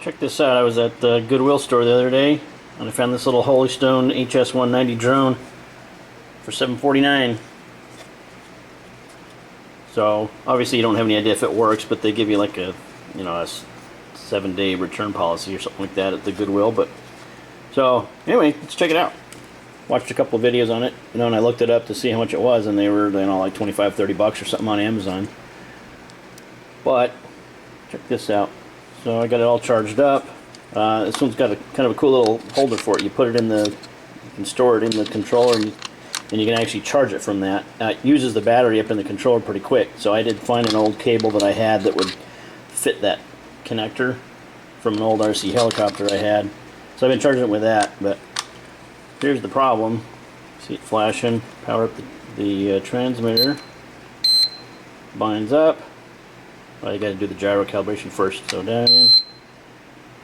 Check this out. I was at the Goodwill store the other day and I found this little Holy Stone HS190 drone for $7.49. So obviously you don't have any idea if it works, but they give you like a 7-day return policy or something like that at the Goodwill. But so anyway, let's check it out. Watched a couple of videos on it, and I looked it up to see how much it was, and they were like 25-30 bucks or something on Amazon. But check this out. So I got it all charged up. This one's got a kind of a cool little holder for it. You put it in you can store it in the controller, and you can actually charge it from that. It uses the battery up in the controller pretty quick. So I did find an old cable that I had that would fit that connector from an old RC helicopter I had. So I've been charging it with that, but here's the problem. See it flashing. Power up the transmitter. Binds up. Well, you got to do the gyro calibration first. So down in.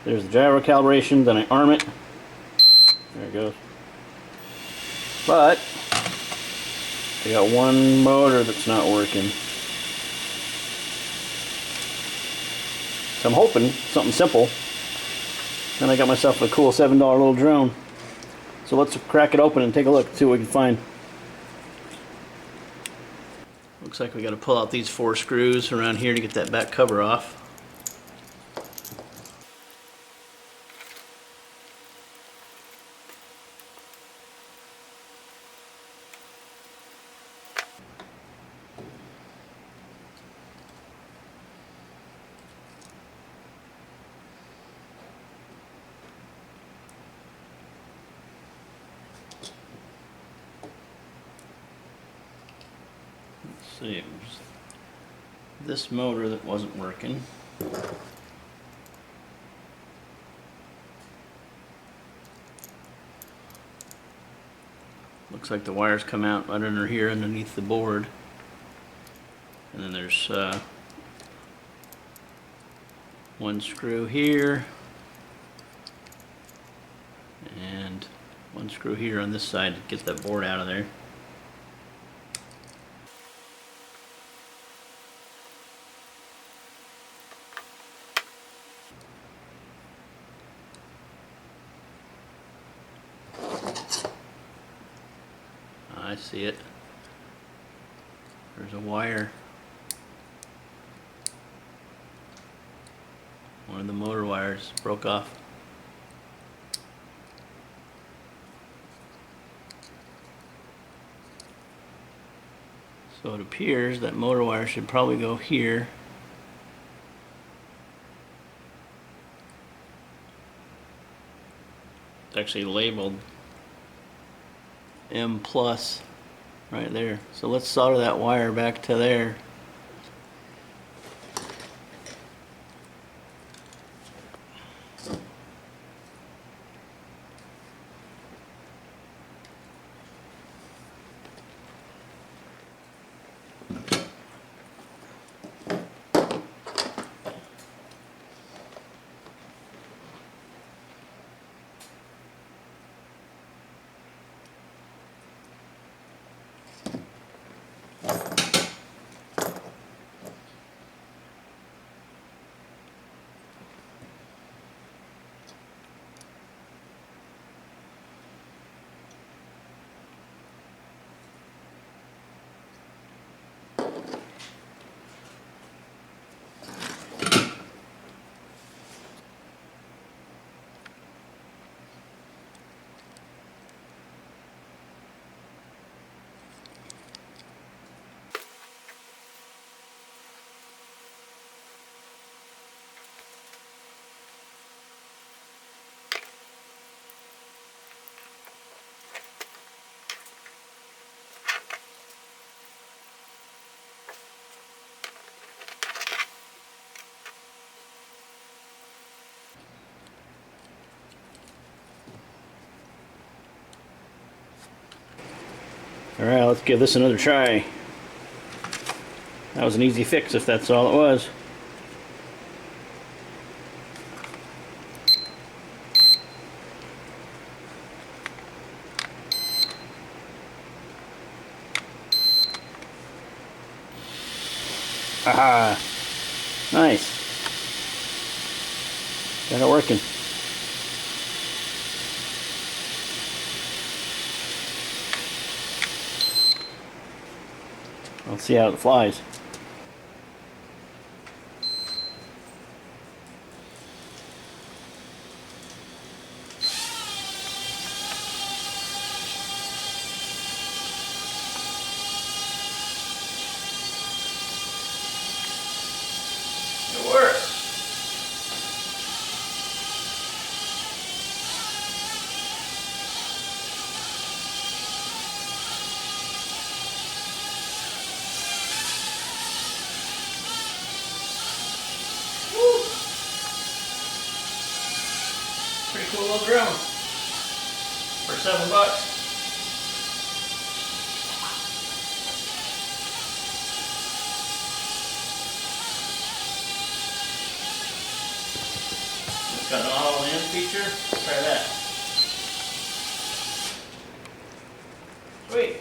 There's the gyro calibration. Then I arm it. There it goes. But I got one motor that's not working. So I'm hoping something simple. And I got myself a cool $7 little drone. So let's crack it open and take a look, see what we can find. Looks like we got to pull out these 4 screws around here to get that back cover off. See, it was this motor that wasn't working. Looks like the wires come out right under here underneath the board. And then there's one screw here and one screw here on this side to get that board out of there. I see it. There's a wire. One of the motor wires broke off. So it appears that motor wire should probably go here. It's actually labeled M plus right there. So let's solder that wire back to there. Alright, let's give this another try. That was an easy fix if that's all it was. Aha! Nice. Got it working. Let's see how it flies. It works. Woo. Pretty cool little drone for $7. It's got an auto-land feature. Try that. Sweet.